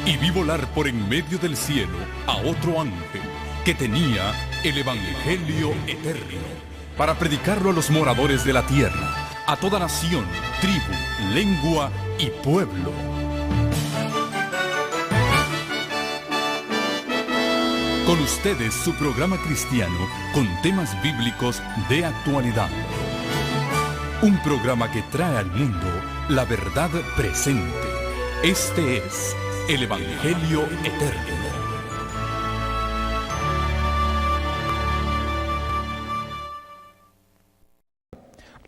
Y vi volar por en medio del cielo a otro ángel que tenía el Evangelio eterno para predicarlo a los moradores de la tierra, a toda nación, tribu, lengua y pueblo. Con ustedes su programa cristiano con temas bíblicos de actualidad. Un programa que trae al mundo la verdad presente. Este es el Evangelio eterno.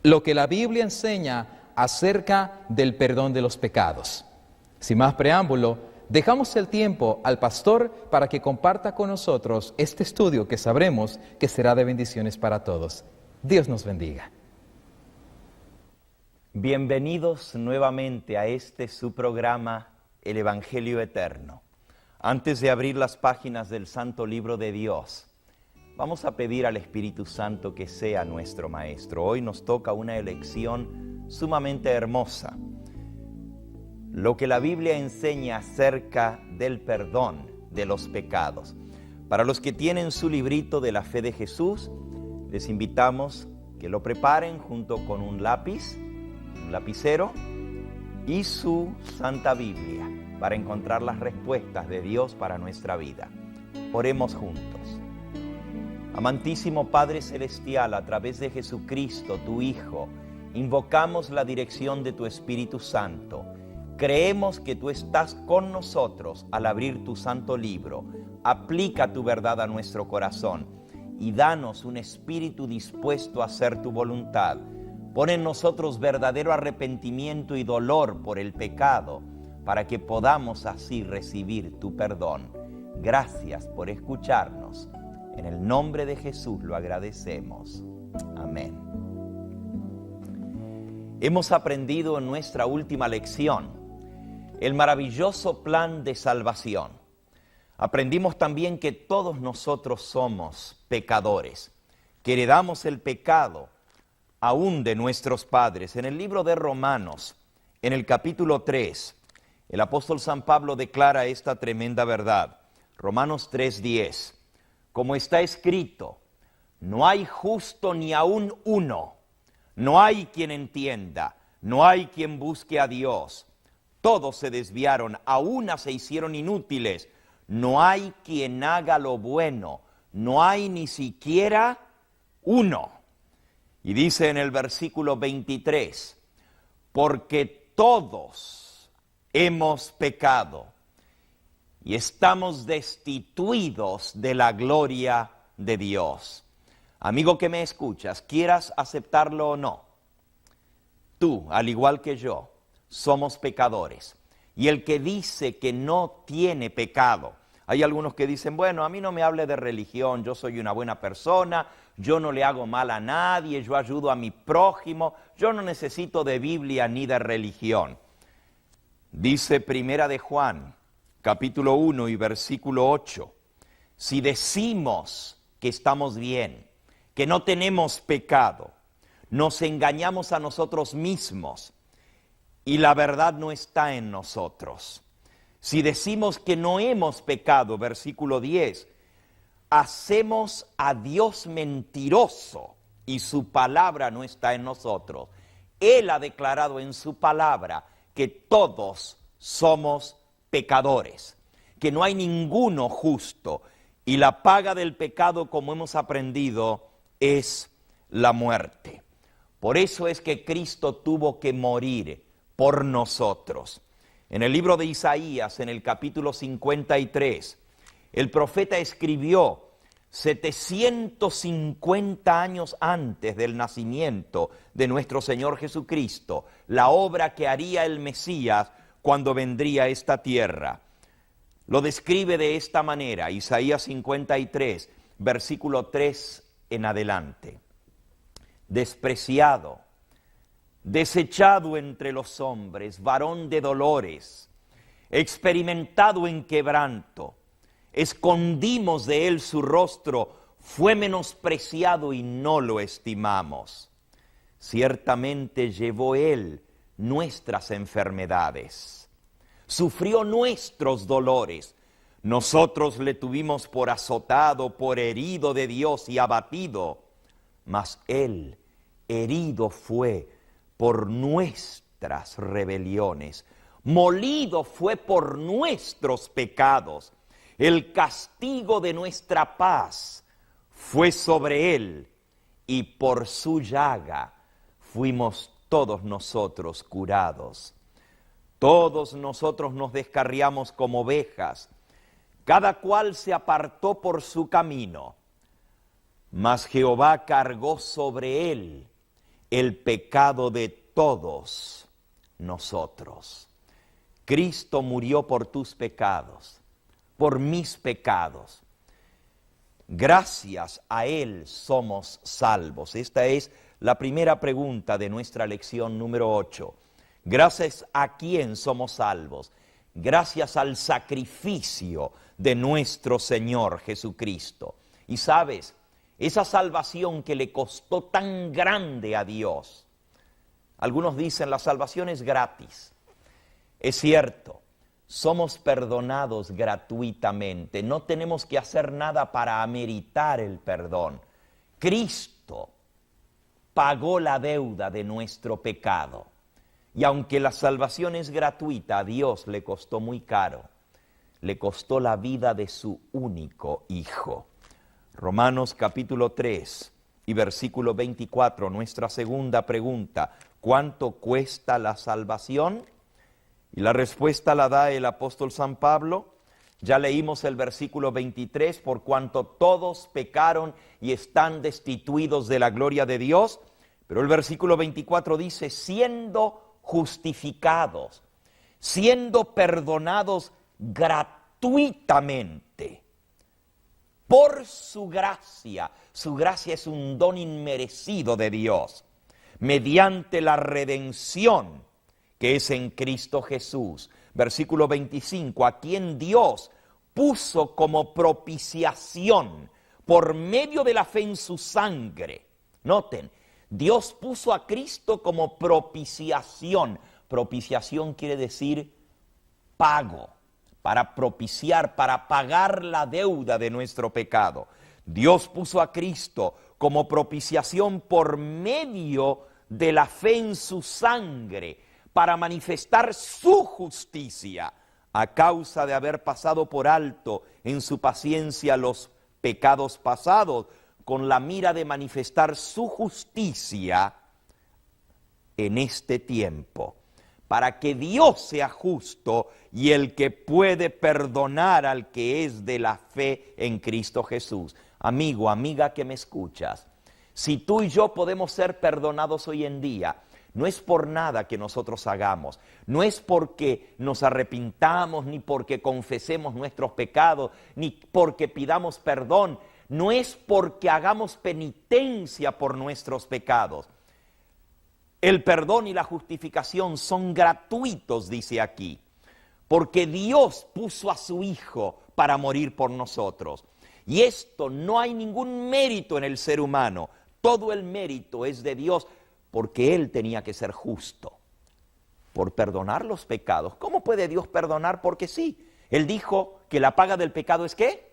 Lo que la Biblia enseña acerca del perdón de los pecados. Sin más preámbulo, dejamos el tiempo al pastor para que comparta con nosotros este estudio que sabremos que será de bendiciones para todos. Dios nos bendiga. Bienvenidos nuevamente a su programa, El Evangelio Eterno. Antes de abrir las páginas del Santo Libro de Dios, vamos a pedir al Espíritu Santo que sea nuestro Maestro. Hoy nos toca una elección sumamente hermosa. Lo que la Biblia enseña acerca del perdón de los pecados. Para los que tienen su librito de la fe de Jesús, les invitamos que lo preparen junto con un lápiz, un lapicero y su Santa Biblia para encontrar las respuestas de Dios para nuestra vida. Oremos juntos. Amantísimo Padre Celestial, a través de Jesucristo, tu Hijo, invocamos la dirección de tu Espíritu Santo. Creemos que tú estás con nosotros al abrir tu santo libro. Aplica tu verdad a nuestro corazón y danos un espíritu dispuesto a hacer tu voluntad. Pon en nosotros verdadero arrepentimiento y dolor por el pecado, para que podamos así recibir tu perdón. Gracias por escucharnos. En el nombre de Jesús lo agradecemos. Amén. Hemos aprendido en nuestra última lección el maravilloso plan de salvación. Aprendimos también que todos nosotros somos pecadores, que heredamos el pecado aún de nuestros padres. En el libro de Romanos, en el capítulo 3, el apóstol San Pablo declara esta tremenda verdad. Romanos 3:10, como está escrito, no hay justo ni aún uno, no hay quien entienda, no hay quien busque a Dios. Todos se desviaron, a una se hicieron inútiles. No hay quien haga lo bueno, no hay ni siquiera uno. Y dice en el versículo 23, porque todos hemos pecado y estamos destituidos de la gloria de Dios. Amigo que me escuchas, quieras aceptarlo o no, tú, al igual que yo, somos pecadores. Y el que dice que no tiene pecado, hay algunos que dicen, bueno, a mí no me hable de religión, yo soy una buena persona, yo no le hago mal a nadie, yo ayudo a mi prójimo, yo no necesito de Biblia ni de religión. Dice Primera de Juan, capítulo 1 y versículo 8, si decimos que estamos bien, que no tenemos pecado, nos engañamos a nosotros mismos y la verdad no está en nosotros. Si decimos que no hemos pecado, versículo 10, hacemos a Dios mentiroso y su palabra no está en nosotros. Él ha declarado en su palabra que todos somos pecadores, que no hay ninguno justo y la paga del pecado, como hemos aprendido, es la muerte. Por eso es que Cristo tuvo que morir por nosotros. En el libro de Isaías, en el capítulo 53, el profeta escribió 750 años antes del nacimiento de nuestro Señor Jesucristo, la obra que haría el Mesías cuando vendría a esta tierra. Lo describe de esta manera, Isaías 53, versículo 3 en adelante. Despreciado, desechado entre los hombres, varón de dolores, experimentado en quebranto, escondimos de él su rostro, fue menospreciado y no lo estimamos. Ciertamente llevó él nuestras enfermedades, sufrió nuestros dolores. Nosotros le tuvimos por azotado, por herido de Dios y abatido, mas Él herido fue por nuestras rebeliones, molido fue por nuestros pecados. El castigo de nuestra paz fue sobre Él, y por su llaga fuimos todos nosotros curados. Todos nosotros nos descarriamos como ovejas, cada cual se apartó por su camino, mas Jehová cargó sobre Él el pecado de todos nosotros. Cristo murió por tus pecados, por mis pecados. Gracias a Él somos salvos. Esta es la primera pregunta de nuestra lección número 8. Gracias a quién somos salvos. Gracias al sacrificio de nuestro Señor Jesucristo. Y sabes, esa salvación que le costó tan grande a Dios. Algunos dicen la salvación es gratis. Es cierto, somos perdonados gratuitamente. No tenemos que hacer nada para ameritar el perdón. Cristo pagó la deuda de nuestro pecado. Y aunque la salvación es gratuita, a Dios le costó muy caro. Le costó la vida de su único Hijo. Romanos capítulo 3 y versículo 24, nuestra segunda pregunta. ¿Cuánto cuesta la salvación? Y la respuesta la da el apóstol San Pablo. Ya leímos el versículo 23, por cuanto todos pecaron y están destituidos de la gloria de Dios. Pero el versículo 24 dice, siendo justificados, siendo perdonados gratuitamente, por su gracia. Su gracia es un don inmerecido de Dios, mediante la redención que es en Cristo Jesús. Versículo 25, a quien Dios puso como propiciación por medio de la fe en su sangre. Noten, Dios puso a Cristo como propiciación. Propiciación quiere decir pago, para propiciar, para pagar la deuda de nuestro pecado. Dios puso a Cristo como propiciación por medio de la fe en su sangre, para manifestar su justicia, a causa de haber pasado por alto en su paciencia los pecados pasados, con la mira de manifestar su justicia en este tiempo, para que Dios sea justo y el que puede perdonar al que es de la fe en Cristo Jesús. Amigo, amiga que me escuchas, si tú y yo podemos ser perdonados hoy en día, no es por nada que nosotros hagamos, no es porque nos arrepintamos, ni porque confesemos nuestros pecados, ni porque pidamos perdón, no es porque hagamos penitencia por nuestros pecados. El perdón y la justificación son gratuitos, dice aquí, porque Dios puso a su Hijo para morir por nosotros. Y esto no hay ningún mérito en el ser humano, todo el mérito es de Dios, porque Él tenía que ser justo por perdonar los pecados. ¿Cómo puede Dios perdonar? Porque sí, Él dijo que la paga del pecado es ¿qué?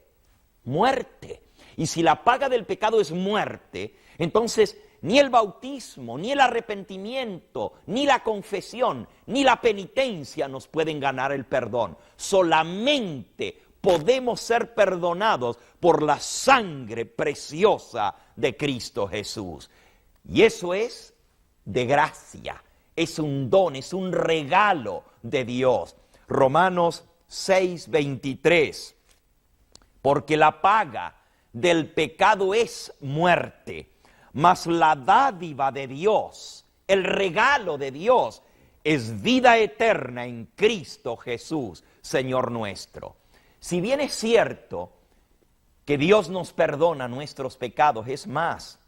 Muerte. Y si la paga del pecado es muerte, entonces ni el bautismo, ni el arrepentimiento, ni la confesión, ni la penitencia nos pueden ganar el perdón. Solamente podemos ser perdonados por la sangre preciosa de Cristo Jesús. Y eso es de gracia, es un don, es un regalo de Dios. Romanos 6:23, porque la paga del pecado es muerte, mas la dádiva de Dios, el regalo de Dios, es vida eterna en Cristo Jesús, Señor nuestro. Si bien es cierto que Dios nos perdona nuestros pecados, es más,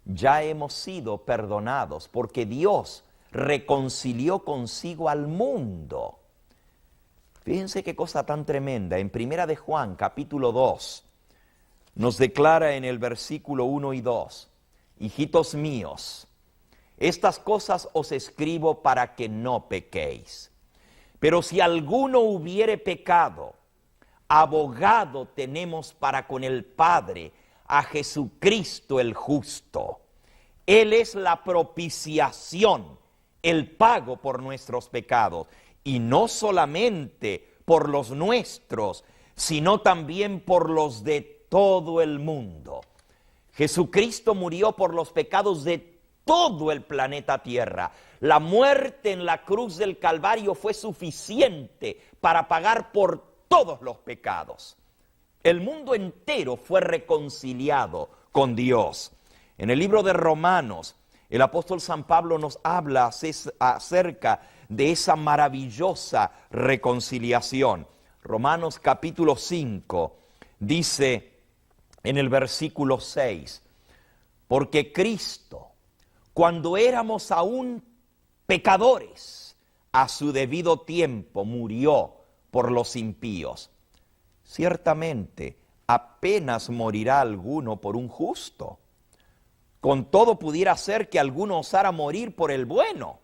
ya hemos sido perdonados porque Dios reconcilió consigo al mundo. Fíjense qué cosa tan tremenda. En Primera de Juan, capítulo 2, nos declara en el versículo 1 y 2, hijitos míos, estas cosas os escribo para que no pequéis. Pero si alguno hubiere pecado, abogado tenemos para con el Padre, a Jesucristo el justo. Él es la propiciación, el pago por nuestros pecados, y no solamente por los nuestros, sino también por los de todo el mundo. Jesucristo murió por los pecados de todo el planeta Tierra. La muerte en la cruz del Calvario fue suficiente para pagar por todos los pecados. El mundo entero fue reconciliado con Dios. En el libro de Romanos, el apóstol San Pablo nos habla acerca de esa maravillosa reconciliación. Romanos capítulo 5 dice en el versículo 6, porque Cristo, cuando éramos aún pecadores, a su debido tiempo murió por los impíos. Ciertamente, apenas morirá alguno por un justo. Con todo pudiera ser que alguno osara morir por el bueno.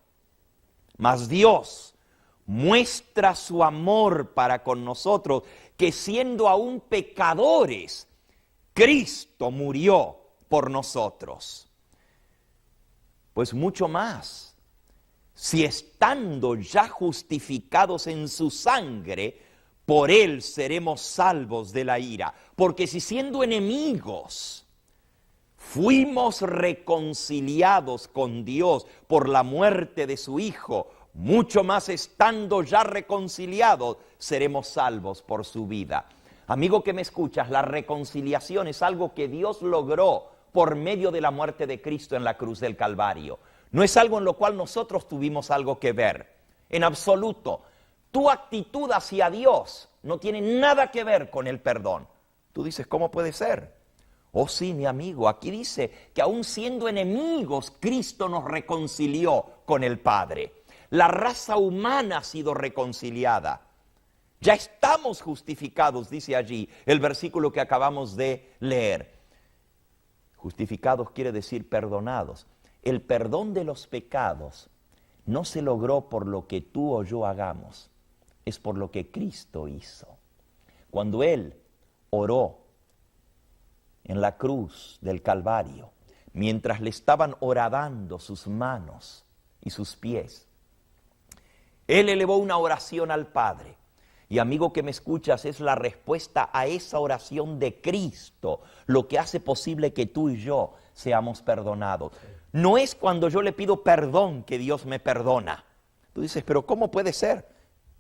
Mas Dios muestra su amor para con nosotros, que siendo aún pecadores, Cristo murió por nosotros. Pues mucho más, si estando ya justificados en su sangre, por él seremos salvos de la ira. Porque si siendo enemigos fuimos reconciliados con Dios por la muerte de su Hijo, mucho más estando ya reconciliados, seremos salvos por su vida. Amigo que me escuchas, la reconciliación es algo que Dios logró por medio de la muerte de Cristo en la cruz del Calvario. No es algo en lo cual nosotros tuvimos algo que ver, en absoluto. Tu actitud hacia Dios no tiene nada que ver con el perdón. Tú dices, ¿cómo puede ser? Oh sí, mi amigo, aquí dice que aún siendo enemigos, Cristo nos reconcilió con el Padre. La raza humana ha sido reconciliada. Ya estamos justificados, dice allí el versículo que acabamos de leer. Justificados quiere decir perdonados. El perdón de los pecados no se logró por lo que tú o yo hagamos, es por lo que Cristo hizo. Cuando Él oró en la cruz del Calvario, mientras le estaban horadando sus manos y sus pies, Él elevó una oración al Padre. Y amigo que me escuchas, es la respuesta a esa oración de Cristo lo que hace posible que tú y yo seamos perdonados. No es cuando yo le pido perdón que Dios me perdona. Tú dices, pero ¿cómo puede ser?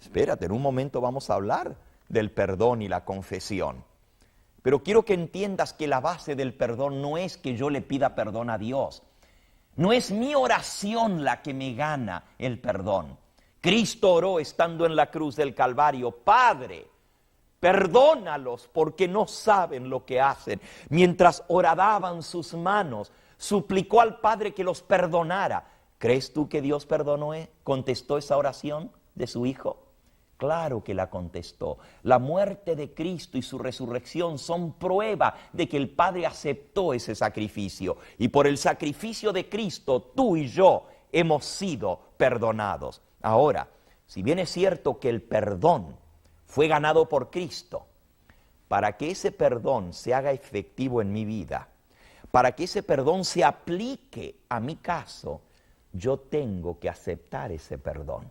Espérate, en un momento vamos a hablar del perdón y la confesión. Pero quiero que entiendas que la base del perdón no es que yo le pida perdón a Dios. No es mi oración la que me gana el perdón. Cristo oró estando en la cruz del Calvario, Padre, perdónalos porque no saben lo que hacen. Mientras horadaban sus manos, suplicó al Padre que los perdonara. ¿Crees tú que Dios contestó esa oración de su Hijo? Claro que la contestó. La muerte de Cristo y su resurrección son prueba de que el Padre aceptó ese sacrificio. Y por el sacrificio de Cristo, tú y yo hemos sido perdonados. Ahora, si bien es cierto que el perdón fue ganado por Cristo, para que ese perdón se haga efectivo en mi vida, para que ese perdón se aplique a mi caso, yo tengo que aceptar ese perdón.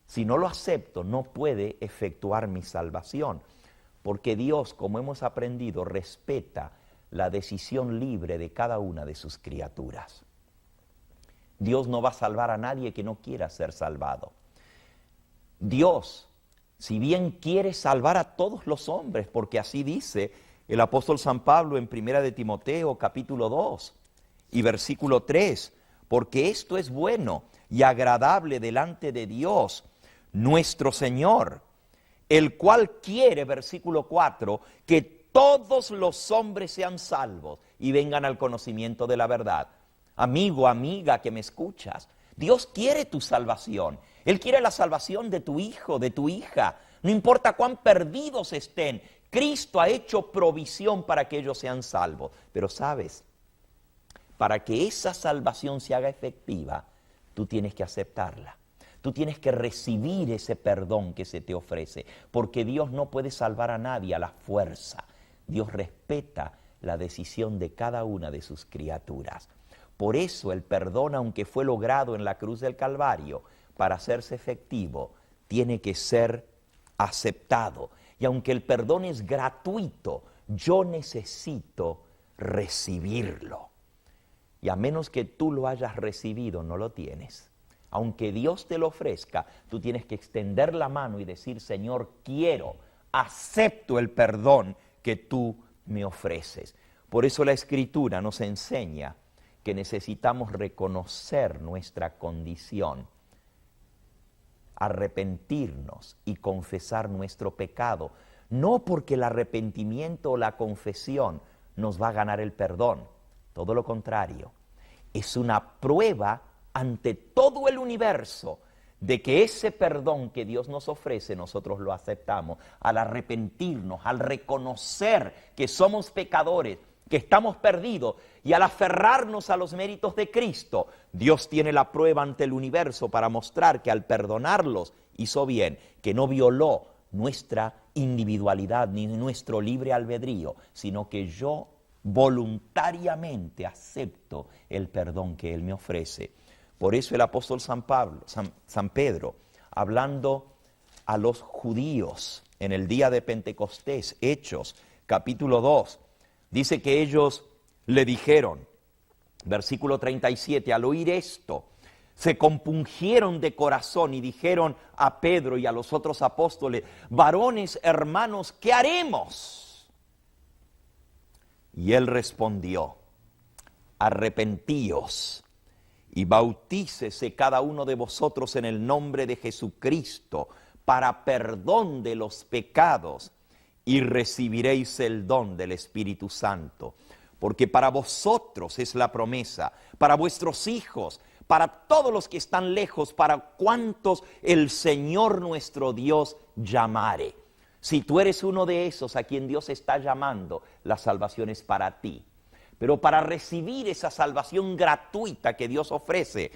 Si no lo acepto, no puede efectuar mi salvación, porque Dios, como hemos aprendido, respeta la decisión libre de cada una de sus criaturas. Dios no va a salvar a nadie que no quiera ser salvado. Dios, si bien quiere salvar a todos los hombres, porque así dice el apóstol San Pablo en 1 de Timoteo capítulo 2 y versículo 3, porque esto es bueno y agradable delante de Dios, nuestro Señor, el cual quiere, versículo 4, que todos los hombres sean salvos y vengan al conocimiento de la verdad. Amigo, amiga que me escuchas, Dios quiere tu salvación. Él quiere la salvación de tu hijo, de tu hija. No importa cuán perdidos estén, Cristo ha hecho provisión para que ellos sean salvos. Pero sabes, para que esa salvación se haga efectiva, tú tienes que aceptarla. Tú tienes que recibir ese perdón que se te ofrece, porque Dios no puede salvar a nadie a la fuerza. Dios respeta la decisión de cada una de sus criaturas. Por eso el perdón, aunque fue logrado en la cruz del Calvario, para hacerse efectivo, tiene que ser aceptado. Y aunque el perdón es gratuito, yo necesito recibirlo. Y a menos que tú lo hayas recibido, no lo tienes. Aunque Dios te lo ofrezca, tú tienes que extender la mano y decir, Señor, quiero, acepto el perdón que tú me ofreces. Por eso la Escritura nos enseña que necesitamos reconocer nuestra condición, arrepentirnos y confesar nuestro pecado. No porque el arrepentimiento o la confesión nos va a ganar el perdón, todo lo contrario. Es una prueba ante todo el universo de que ese perdón que Dios nos ofrece, nosotros lo aceptamos. Al arrepentirnos, al reconocer que somos pecadores, que estamos perdidos, y al aferrarnos a los méritos de Cristo, Dios tiene la prueba ante el universo para mostrar que al perdonarlos hizo bien, que no violó nuestra individualidad ni nuestro libre albedrío, sino que yo voluntariamente acepto el perdón que Él me ofrece. Por eso el apóstol San Pedro, hablando a los judíos en el día de Pentecostés, Hechos, capítulo 2, dice que ellos le dijeron, versículo 37, al oír esto, se compungieron de corazón y dijeron a Pedro y a los otros apóstoles, varones, hermanos, ¿qué haremos? Y él respondió, arrepentíos y bautícese cada uno de vosotros en el nombre de Jesucristo para perdón de los pecados y recibiréis el don del Espíritu Santo. Porque para vosotros es la promesa, para vuestros hijos, para todos los que están lejos, para cuantos el Señor nuestro Dios llamare. Si tú eres uno de esos a quien Dios está llamando, la salvación es para ti. Pero para recibir esa salvación gratuita que Dios ofrece,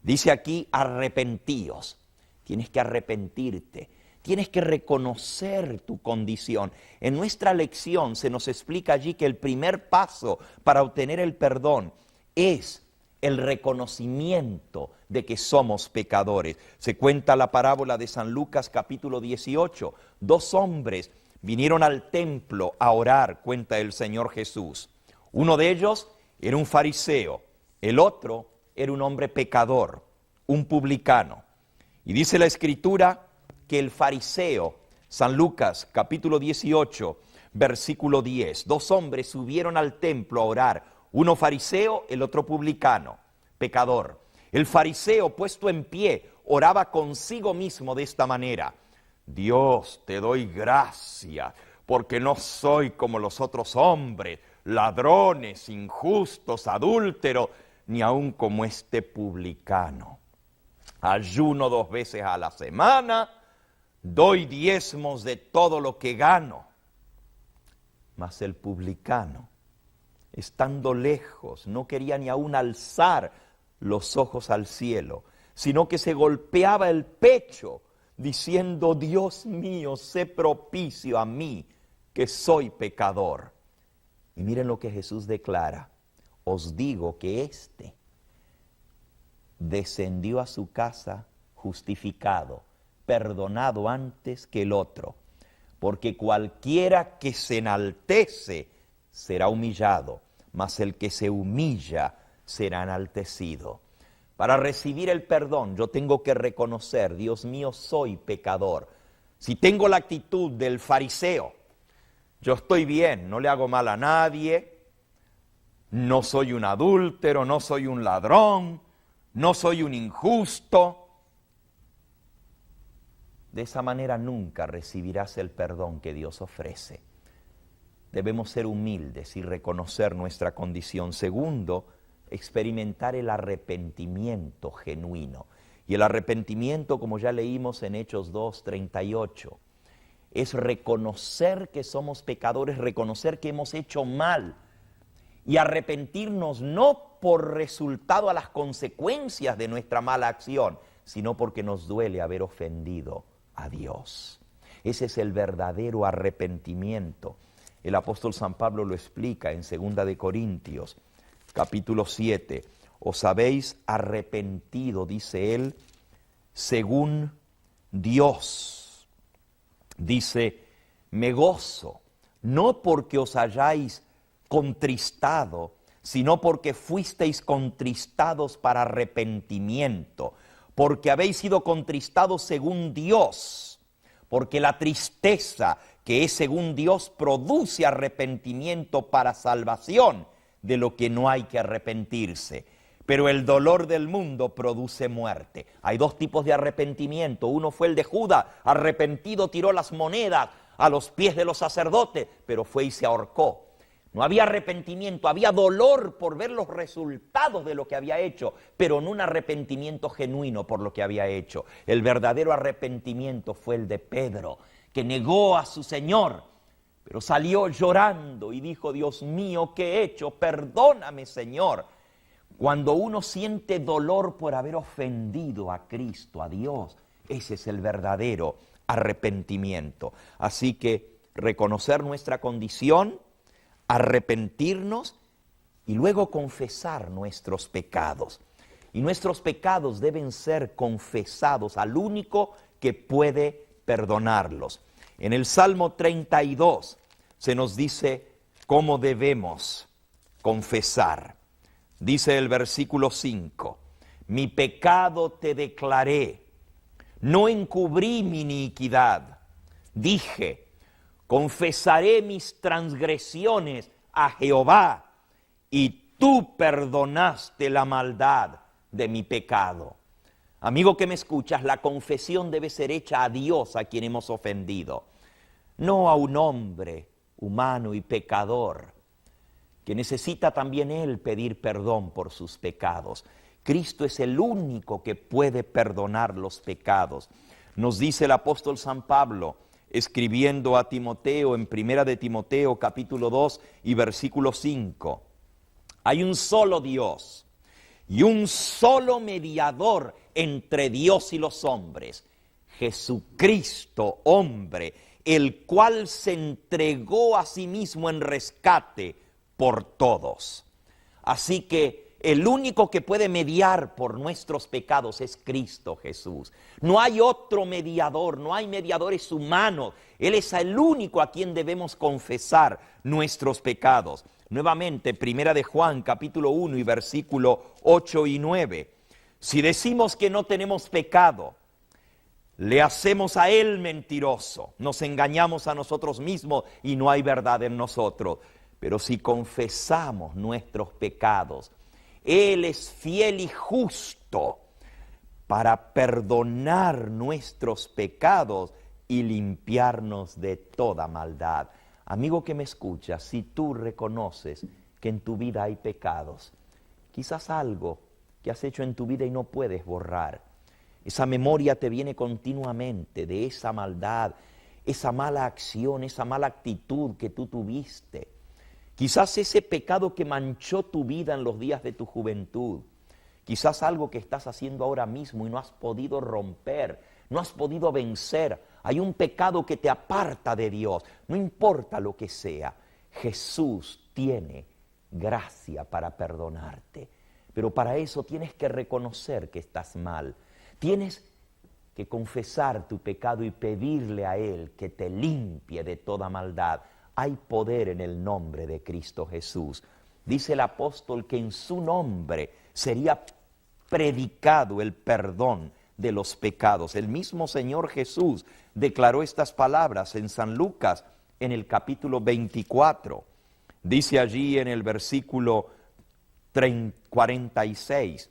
dice aquí, arrepentíos. Tienes que arrepentirte, tienes que reconocer tu condición. En nuestra lección se nos explica allí que el primer paso para obtener el perdón es el reconocimiento de que somos pecadores. Se cuenta la parábola de San Lucas capítulo 18. 2 hombres vinieron al templo a orar, cuenta el Señor Jesús. Uno de ellos era un fariseo, el otro era un hombre pecador, un publicano. Y dice la Escritura que el fariseo, San Lucas capítulo 18, versículo 10, 2 hombres subieron al templo a orar, uno fariseo, el otro publicano, pecador. El fariseo, puesto en pie, oraba consigo mismo de esta manera: Dios, te doy gracias, porque no soy como los otros hombres, ladrones, injustos, adúlteros, ni aun como este publicano. Ayuno 2 veces a la semana, doy diezmos de todo lo que gano. Mas el publicano, estando lejos, no quería ni aun alzar los ojos al cielo, sino que se golpeaba el pecho, diciendo: Dios mío, sé propicio a mí, que soy pecador. Y miren lo que Jesús declara: os digo que éste descendió a su casa justificado, perdonado antes que el otro, porque cualquiera que se enaltece será humillado, mas el que se humilla será enaltecido. Para recibir el perdón yo tengo que reconocer: Dios mío, soy pecador. Si tengo la actitud del fariseo, yo estoy bien, no le hago mal a nadie, no soy un adúltero, no soy un ladrón, no soy un injusto. De esa manera nunca recibirás el perdón que Dios ofrece. Debemos ser humildes y reconocer nuestra condición. Segundo, experimentar el arrepentimiento genuino. Y el arrepentimiento, como ya leímos en Hechos 2:38, es reconocer que somos pecadores, reconocer que hemos hecho mal y arrepentirnos no por resultado a las consecuencias de nuestra mala acción, sino porque nos duele haber ofendido a Dios. Ese es el verdadero arrepentimiento. El apóstol San Pablo lo explica en 2 de Corintios, capítulo 7. Os habéis arrepentido, dice él, según Dios. Dice, me gozo, no porque os hayáis contristado, sino porque fuisteis contristados para arrepentimiento, porque habéis sido contristados según Dios, porque la tristeza que es según Dios produce arrepentimiento para salvación, de lo que no hay que arrepentirse. Pero el dolor del mundo produce muerte. Hay dos tipos de arrepentimiento. Uno fue el de Judas, arrepentido tiró las monedas a los pies de los sacerdotes, pero fue y se ahorcó. No había arrepentimiento, había dolor por ver los resultados de lo que había hecho, pero no un arrepentimiento genuino por lo que había hecho. El verdadero arrepentimiento fue el de Pedro, que negó a su Señor, pero salió llorando y dijo, Dios mío, ¿qué he hecho? Perdóname, Señor. Cuando uno siente dolor por haber ofendido a Cristo, a Dios, ese es el verdadero arrepentimiento. Así que reconocer nuestra condición, arrepentirnos y luego confesar nuestros pecados. Y nuestros pecados deben ser confesados al único que puede perdonarlos. En el Salmo 32 se nos dice cómo debemos confesar. Dice el versículo 5, mi pecado te declaré, no encubrí mi iniquidad. Dije, confesaré mis transgresiones a Jehová, y tú perdonaste la maldad de mi pecado. Amigo que me escuchas, la confesión debe ser hecha a Dios a quien hemos ofendido, no a un hombre humano y pecador, que necesita también él pedir perdón por sus pecados. Cristo es el único que puede perdonar los pecados. Nos dice el apóstol San Pablo, escribiendo a Timoteo en 1 de Timoteo capítulo 2 y versículo 5, hay un solo Dios y un solo mediador entre Dios y los hombres, Jesucristo, hombre, el cual se entregó a sí mismo en rescate por todos. Así que el único que puede mediar por nuestros pecados es Cristo Jesús. No hay otro mediador, no hay mediadores humanos. Él es el único a quien debemos confesar nuestros pecados. Nuevamente, 1 de Juan, capítulo 1 y versículo 8 y 9. Si decimos que no tenemos pecado, le hacemos a Él mentiroso, nos engañamos a nosotros mismos y no hay verdad en nosotros. Pero si confesamos nuestros pecados, Él es fiel y justo para perdonar nuestros pecados y limpiarnos de toda maldad. Amigo que me escuchas, si tú reconoces que en tu vida hay pecados, quizás algo que has hecho en tu vida y no puedes borrar, esa memoria te viene continuamente de esa maldad, esa mala acción, esa mala actitud que tú tuviste. Quizás ese pecado que manchó tu vida en los días de tu juventud. Quizás algo que estás haciendo ahora mismo y no has podido romper, no has podido vencer. Hay un pecado que te aparta de Dios. No importa lo que sea, Jesús tiene gracia para perdonarte. Pero para eso tienes que reconocer que estás mal. Tienes que confesar tu pecado y pedirle a Él que te limpie de toda maldad. Hay poder en el nombre de Cristo Jesús. Dice el apóstol que en su nombre sería predicado el perdón de los pecados. El mismo Señor Jesús declaró estas palabras en San Lucas en el capítulo 24. Dice allí en el versículo 46,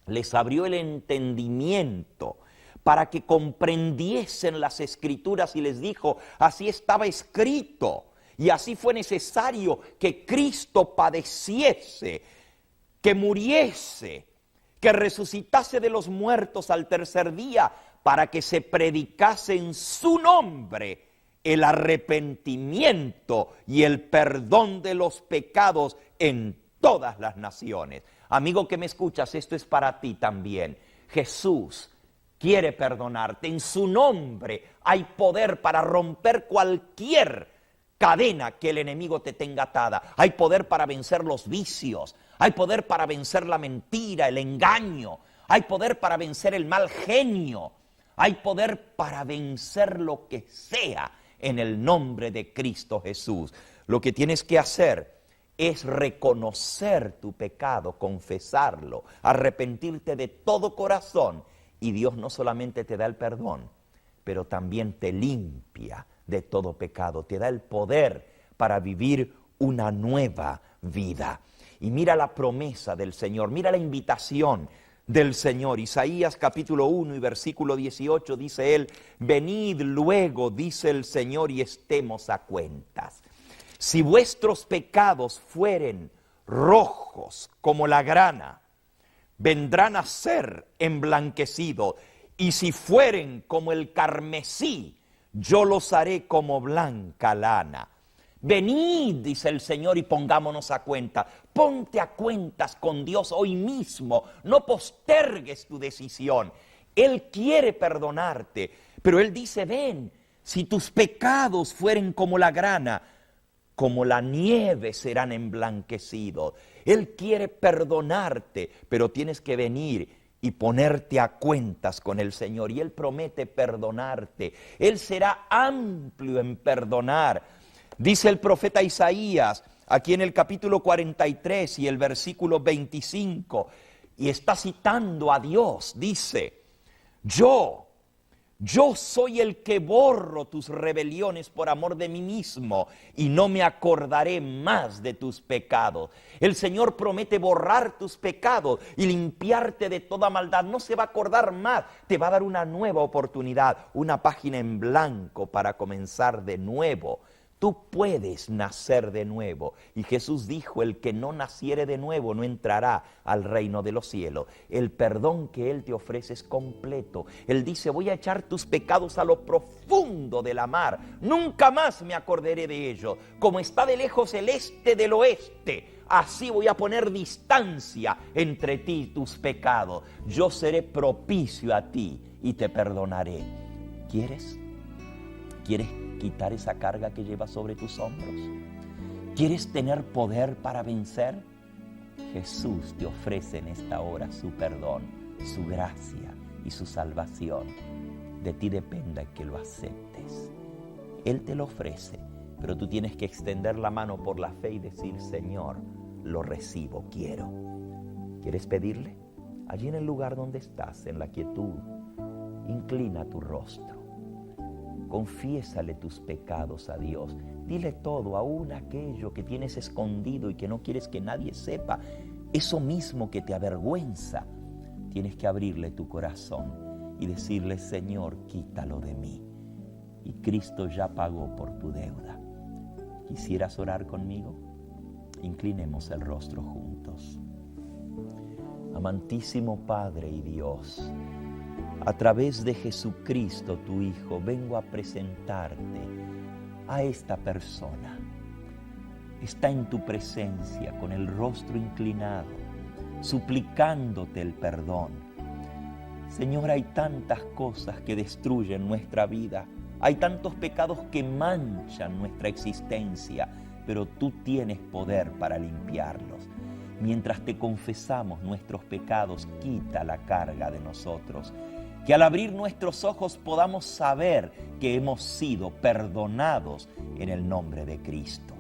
les abrió el entendimiento para que comprendiesen las Escrituras y les dijo, así estaba escrito. Y así fue necesario que Cristo padeciese, que muriese, que resucitase de los muertos al tercer día, para que se predicase en su nombre el arrepentimiento y el perdón de los pecados en todas las naciones. Amigo que me escuchas, esto es para ti también. Jesús quiere perdonarte. En su nombre hay poder para romper cualquier cadena que el enemigo te tenga atada. Hay poder para vencer los vicios. Hay poder para vencer la mentira, el engaño. Hay poder para vencer el mal genio. Hay poder para vencer lo que sea en el nombre de Cristo Jesús. Lo que tienes que hacer es reconocer tu pecado, confesarlo, arrepentirte de todo corazón. Y Dios no solamente te da el perdón, pero también te limpia de todo pecado. Te da el poder para vivir una nueva vida. Y mira la promesa del Señor, mira la invitación del Señor. Isaías capítulo 1 y versículo 18 dice él: venid luego, dice el Señor, y estemos a cuentas. Si vuestros pecados fueren rojos como la grana, vendrán a ser emblanquecidos, y si fueren como el carmesí, yo los haré como blanca lana. Venid, dice el Señor, y pongámonos a cuenta. Ponte a cuentas con Dios hoy mismo. No postergues tu decisión. Él quiere perdonarte, pero Él dice: ven, si tus pecados fueren como la grana, como la nieve serán emblanquecidos. Él quiere perdonarte, pero tienes que venir y ponerte a cuentas con el Señor. Y Él promete perdonarte. Él será amplio en perdonar. Dice el profeta Isaías, aquí en el capítulo 43 y el versículo 25, y está citando a Dios, dice: yo soy el que borro tus rebeliones por amor de mí mismo, y no me acordaré más de tus pecados. El Señor promete borrar tus pecados y limpiarte de toda maldad. No se va a acordar más, te va a dar una nueva oportunidad, una página en blanco para comenzar de nuevo. Tú puedes nacer de nuevo. Y Jesús dijo: el que no naciere de nuevo no entrará al reino de los cielos. El perdón que Él te ofrece es completo. Él dice: voy a echar tus pecados a lo profundo de la mar. Nunca más me acordaré de ellos. Como está de lejos el este del oeste, así voy a poner distancia entre ti y tus pecados. Yo seré propicio a ti y te perdonaré. ¿Quieres? ¿Quieres quitar esa carga que llevas sobre tus hombros? ¿Quieres tener poder para vencer? Jesús te ofrece en esta hora su perdón, su gracia y su salvación. De ti dependa que lo aceptes. Él te lo ofrece, pero tú tienes que extender la mano por la fe y decir: Señor, lo recibo, quiero. ¿Quieres pedirle? Allí en el lugar donde estás, en la quietud, inclina tu rostro. Confiésale tus pecados a Dios. Dile todo, aún aquello que tienes escondido y que no quieres que nadie sepa. Eso mismo que te avergüenza. Tienes que abrirle tu corazón y decirle: Señor, quítalo de mí. Y Cristo ya pagó por tu deuda. ¿Quisieras orar conmigo? Inclinemos el rostro juntos. Amantísimo Padre y Dios, a través de Jesucristo, tu Hijo, vengo a presentarte a esta persona. Está en tu presencia con el rostro inclinado, suplicándote el perdón. Señor, hay tantas cosas que destruyen nuestra vida, hay tantos pecados que manchan nuestra existencia, pero tú tienes poder para limpiarlos. Mientras te confesamos nuestros pecados, quita la carga de nosotros. Que al abrir nuestros ojos podamos saber que hemos sido perdonados en el nombre de Cristo.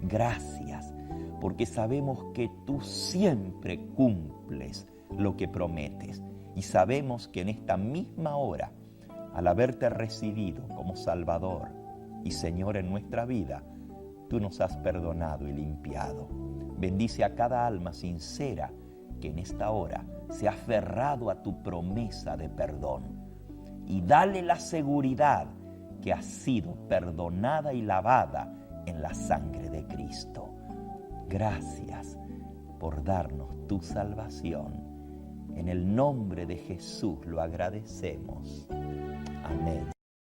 Gracias, porque sabemos que tú siempre cumples lo que prometes. Y sabemos que en esta misma hora, al haberte recibido como Salvador y Señor en nuestra vida, tú nos has perdonado y limpiado. Bendice a cada alma sincera que en esta hora se ha aferrado a tu promesa de perdón, y dale la seguridad que ha sido perdonada y lavada en la sangre de Cristo. Gracias por darnos tu salvación. En el nombre de Jesús lo agradecemos. Amén.